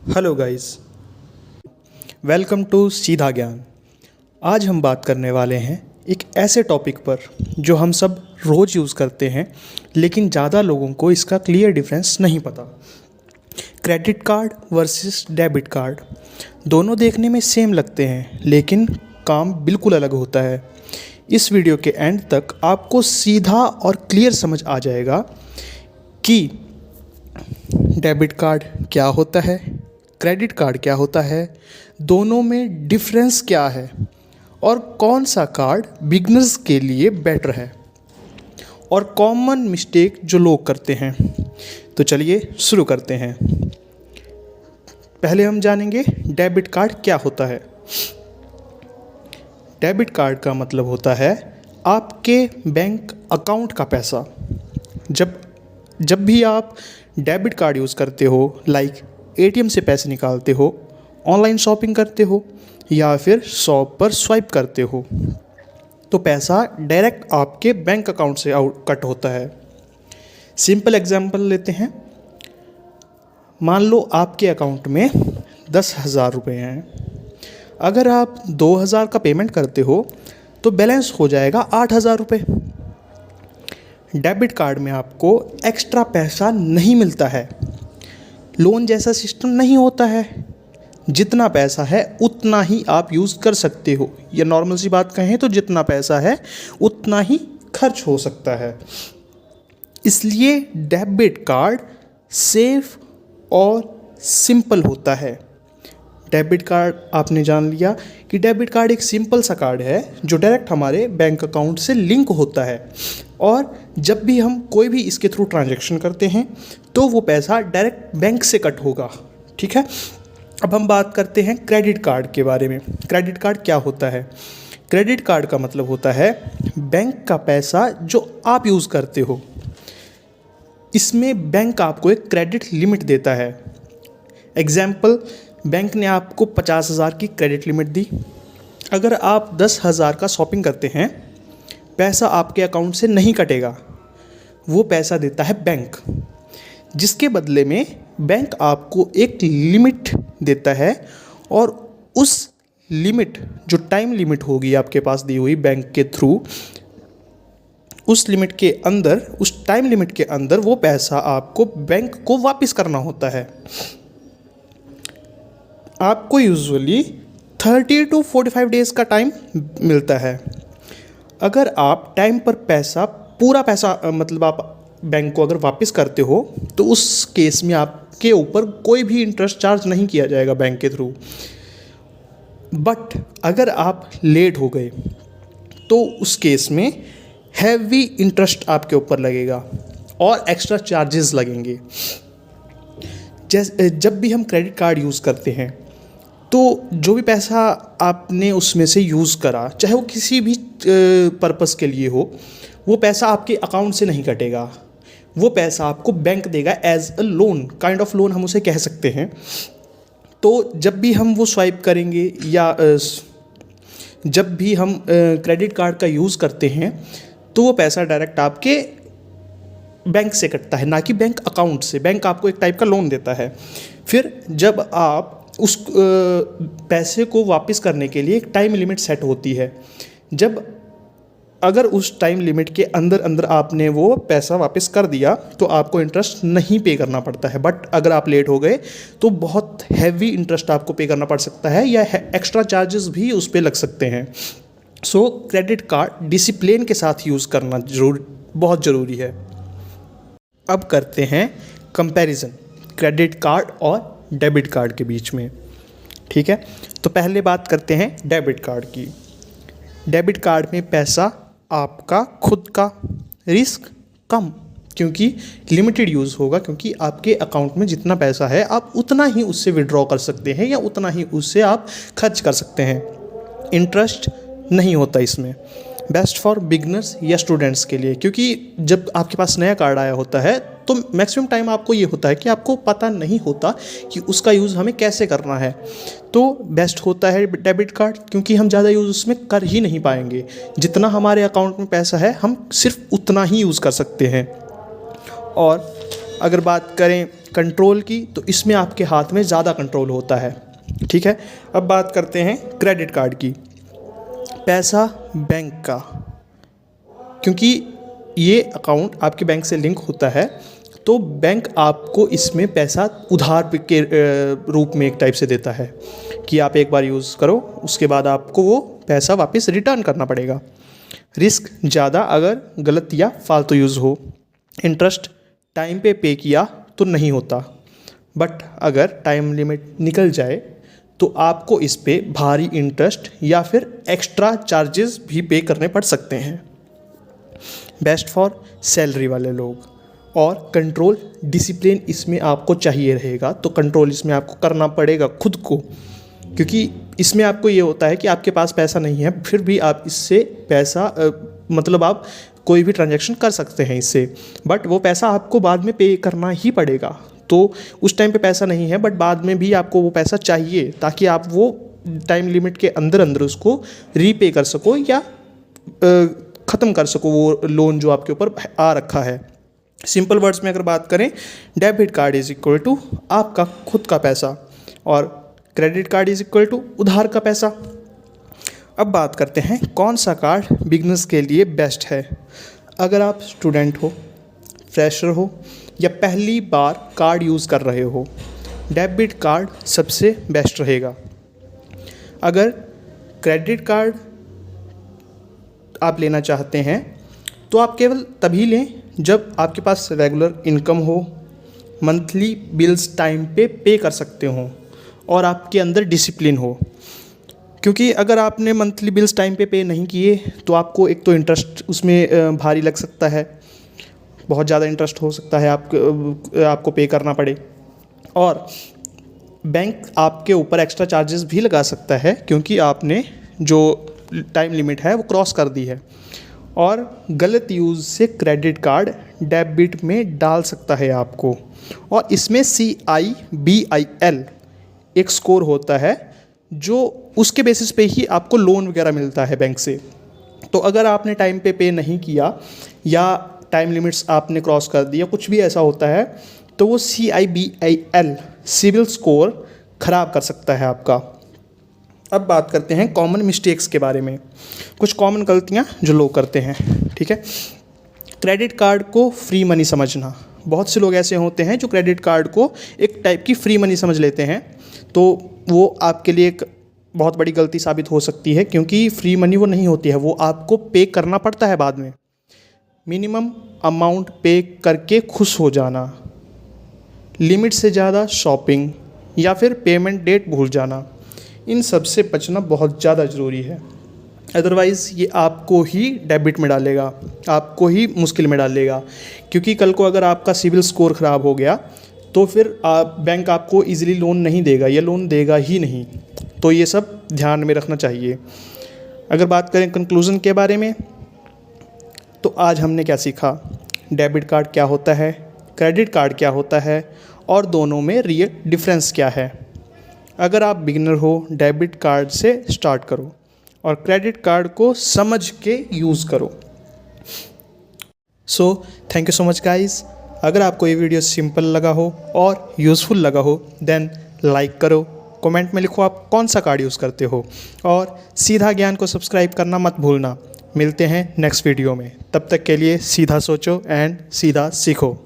Hello guys, welcome to सीधा ज्ञान। आज हम बात करने वाले हैं एक ऐसे टॉपिक पर जो हम सब रोज़ यूज़ करते हैं, लेकिन ज़्यादा लोगों को इसका क्लियर डिफरेंस नहीं पता। Credit card versus debit card दोनों देखने में सेम लगते हैं, लेकिन काम बिल्कुल अलग होता है। इस वीडियो के एंड तक आपको सीधा और क्लियर समझ आ जाएगा कि डेबिट कार्ड क्या होता है, क्रेडिट कार्ड क्या होता है, दोनों में डिफरेंस क्या है और कौन सा कार्ड बिगनर्स के लिए बेटर है और कॉमन मिस्टेक जो लोग करते हैं। तो चलिए शुरू करते हैं। पहले हम जानेंगे डेबिट कार्ड क्या होता है। डेबिट कार्ड का मतलब होता है आपके बैंक अकाउंट का पैसा। जब भी आप डेबिट कार्ड यूज़ करते हो, लाइक एटीएम से पैसे निकालते हो, ऑनलाइन शॉपिंग करते हो या फिर शॉप पर स्वाइप करते हो, तो पैसा डायरेक्ट आपके बैंक अकाउंट से कट होता है। सिंपल एग्जांपल लेते हैं। मान लो आपके अकाउंट में 10,000 रुपये हैं। अगर आप 2,000 का पेमेंट करते हो तो बैलेंस हो जाएगा 8,000 रुपये। डेबिट कार्ड में आपको एक्स्ट्रा पैसा नहीं मिलता है। लोन जैसा सिस्टम नहीं होता है। जितना पैसा है उतना ही आप यूज़ कर सकते हो, या नॉर्मल सी बात कहें तो जितना पैसा है उतना ही खर्च हो सकता है। इसलिए डेबिट कार्ड सेफ और सिंपल होता है। डेबिट कार्ड आपने जान लिया कि डेबिट कार्ड एक सिंपल सा कार्ड है जो डायरेक्ट हमारे बैंक अकाउंट से लिंक होता है, और जब भी हम कोई भी इसके थ्रू ट्रांजैक्शन करते हैं तो वो पैसा डायरेक्ट बैंक से कट होगा। ठीक है, अब हम बात करते हैं क्रेडिट कार्ड के बारे में। क्रेडिट कार्ड क्या होता है? क्रेडिट कार्ड का मतलब होता है बैंक का पैसा जो आप यूज़ करते हो। इसमें बैंक आपको एक क्रेडिट लिमिट देता है। एग्जाम्पल, बैंक ने आपको 50,000 की क्रेडिट लिमिट दी। अगर आप 10,000 का शॉपिंग करते हैं, पैसा आपके अकाउंट से नहीं कटेगा, वो पैसा देता है बैंक, जिसके बदले में बैंक आपको एक लिमिट देता है, और उस लिमिट जो टाइम लिमिट होगी आपके पास दी हुई बैंक के थ्रू, उस टाइम लिमिट के अंदर वो पैसा आपको बैंक को वापस करना होता है। आपको यूजुअली 30 to 45 डेज़ का टाइम मिलता है। अगर आप टाइम पर पूरा पैसा मतलब आप बैंक को अगर वापस करते हो तो उस केस में आपके ऊपर कोई भी इंटरेस्ट चार्ज नहीं किया जाएगा बैंक के थ्रू। बट अगर आप लेट हो गए तो उस केस में हैवी इंटरेस्ट आपके ऊपर लगेगा और एक्स्ट्रा चार्जेस लगेंगे। जब भी हम क्रेडिट कार्ड यूज़ करते हैं तो जो भी पैसा आपने उसमें से यूज़ करा, चाहे वो किसी भी पर्पस के लिए हो, वो पैसा आपके अकाउंट से नहीं कटेगा। वो पैसा आपको बैंक देगा as a loan, kind of loan हम उसे कह सकते हैं। तो जब भी हम वो स्वाइप करेंगे या जब भी हम क्रेडिट कार्ड का यूज़ करते हैं तो वो पैसा डायरेक्ट आपके बैंक से कटता है, ना कि बैंक अकाउंट से। बैंक आपको एक टाइप का लोन देता है। फिर जब आप उस पैसे को वापस करने के लिए एक टाइम लिमिट सेट होती है। अगर उस टाइम लिमिट के अंदर आपने वो पैसा वापस कर दिया तो आपको इंटरेस्ट नहीं पे करना पड़ता है। बट अगर आप लेट हो गए तो बहुत हैवी इंटरेस्ट आपको पे करना पड़ सकता है, या एक्स्ट्रा चार्जेस भी उस पर लग सकते हैं। सो क्रेडिट कार्ड डिसिप्लिन के साथ यूज़ करना बहुत ज़रूरी है। अब करते हैं कंपैरिजन क्रेडिट कार्ड और डेबिट कार्ड के बीच में। ठीक है, तो पहले बात करते हैं डेबिट कार्ड की। डेबिट कार्ड में पैसा आपका खुद का, रिस्क कम, क्योंकि लिमिटेड यूज़ होगा, क्योंकि आपके अकाउंट में जितना पैसा है आप उतना ही उससे विड्रॉ कर सकते हैं या उतना ही उससे आप खर्च कर सकते हैं। इंटरेस्ट नहीं होता इसमें। बेस्ट फॉर बिगनर्स या स्टूडेंट्स के लिए, क्योंकि जब आपके पास नया कार्ड आया होता है तो मैक्सिमम टाइम आपको ये होता है कि आपको पता नहीं होता कि उसका यूज़ हमें कैसे करना है। तो बेस्ट होता है डेबिट कार्ड, क्योंकि हम ज़्यादा यूज़ उसमें कर ही नहीं पाएंगे। जितना हमारे अकाउंट में पैसा है हम सिर्फ उतना ही यूज़ कर सकते हैं। और अगर बात करें कंट्रोल की, तो इसमें आपके हाथ में ज़्यादा कंट्रोल होता है। ठीक है, अब बात करते हैं क्रेडिट कार्ड की। पैसा बैंक का, क्योंकि ये अकाउंट आपके बैंक से लिंक होता है, तो बैंक आपको इसमें पैसा उधार के रूप में एक टाइप से देता है कि आप एक बार यूज़ करो, उसके बाद आपको वो पैसा वापस रिटर्न करना पड़ेगा। रिस्क ज़्यादा अगर गलत या फालतू यूज़ हो। इंटरेस्ट टाइम पे किया तो नहीं होता, बट अगर टाइम लिमिट निकल जाए तो आपको इस पे भारी इंटरेस्ट या फिर एक्स्ट्रा चार्जेस भी पे करने पड़ सकते हैं। बेस्ट फॉर सैलरी वाले लोग। और कंट्रोल डिसिप्लिन इसमें आपको चाहिए रहेगा, तो कंट्रोल इसमें आपको करना पड़ेगा खुद को, क्योंकि इसमें आपको ये होता है कि आपके पास पैसा नहीं है, फिर भी आप इससे पैसा मतलब आप कोई भी ट्रांजैक्शन कर सकते हैं इससे, बट वो पैसा आपको बाद में पे करना ही पड़ेगा। तो उस टाइम पे पैसा नहीं है, बट बाद में भी आपको वो पैसा चाहिए, ताकि आप वो टाइम लिमिट के अंदर अंदर उसको रीपे कर सको या ख़त्म कर सको वो लोन जो आपके ऊपर आ रखा है। सिंपल वर्ड्स में अगर बात करें, debit card is equal to आपका खुद का पैसा और credit card is equal to उधार का पैसा। अब बात करते हैं कौन सा कार्ड बिजनेस के लिए बेस्ट है। अगर आप स्टूडेंट हो, फ्रेशर हो या पहली बार कार्ड यूज़ कर रहे हो, डेबिट कार्ड सबसे बेस्ट रहेगा। अगर क्रेडिट कार्ड आप लेना चाहते हैं तो आप केवल तभी लें जब आपके पास रेगुलर इनकम हो, मंथली बिल्स टाइम पे कर सकते हो और आपके अंदर डिसिप्लिन हो। क्योंकि अगर आपने मंथली बिल्स टाइम पे नहीं किए तो आपको एक तो इंटरेस्ट उसमें भारी लग सकता है, बहुत ज़्यादा इंटरेस्ट हो सकता है आपको पे करना पड़े, और बैंक आपके ऊपर एक्स्ट्रा चार्जेस भी लगा सकता है क्योंकि आपने जो टाइम लिमिट है वो क्रॉस कर दी है। और गलत यूज़ से क्रेडिट कार्ड डेबिट में डाल सकता है आपको, और इसमें CIBIL एक स्कोर होता है जो उसके बेसिस पे ही आपको लोन वगैरह मिलता है बैंक से। तो अगर आपने टाइम पे नहीं किया या टाइम लिमिट्स आपने क्रॉस कर दिया, कुछ भी ऐसा होता है, तो वो CIBIL सिविल स्कोर ख़राब कर सकता है आपका। अब बात करते हैं कॉमन मिस्टेक्स के बारे में, कुछ कॉमन गलतियां जो लोग करते हैं। ठीक है, क्रेडिट कार्ड को फ्री मनी समझना। बहुत से लोग ऐसे होते हैं जो क्रेडिट कार्ड को एक टाइप की फ्री मनी समझ लेते हैं, तो वो आपके लिए एक बहुत बड़ी गलती साबित हो सकती है, क्योंकि फ्री मनी वो नहीं होती है, वो आपको पे करना पड़ता है बाद में। मिनिमम अमाउंट पे करके खुश हो जाना, लिमिट से ज़्यादा शॉपिंग या फिर पेमेंट डेट भूल जाना, इन सब से बचना बहुत ज़्यादा ज़रूरी है। अदरवाइज़ ये आपको ही डेबिट में डालेगा, आपको ही मुश्किल में डालेगा, क्योंकि कल को अगर आपका सिविल स्कोर ख़राब हो गया तो फिर बैंक आपको इजीली लोन नहीं देगा, या लोन देगा ही नहीं। तो ये सब ध्यान में रखना चाहिए। अगर बात करें कंक्लूज़न के बारे में, तो आज हमने क्या सीखा, डेबिट कार्ड क्या होता है, क्रेडिट कार्ड क्या होता है, और दोनों में रियल डिफरेंस क्या है। अगर आप बिगिनर हो, डेबिट कार्ड से स्टार्ट करो और क्रेडिट कार्ड को समझ के यूज़ करो। So thank you so much guys. अगर आपको ये वीडियो सिंपल लगा हो और यूज़फुल लगा हो, देन लाइक करो, कमेंट में लिखो आप कौन सा कार्ड यूज़ करते हो, और सीधा ज्ञान को सब्सक्राइब करना मत भूलना। मिलते हैं नेक्स्ट वीडियो में, तब तक के लिए सीधा सोचो एंड सीधा सीखो।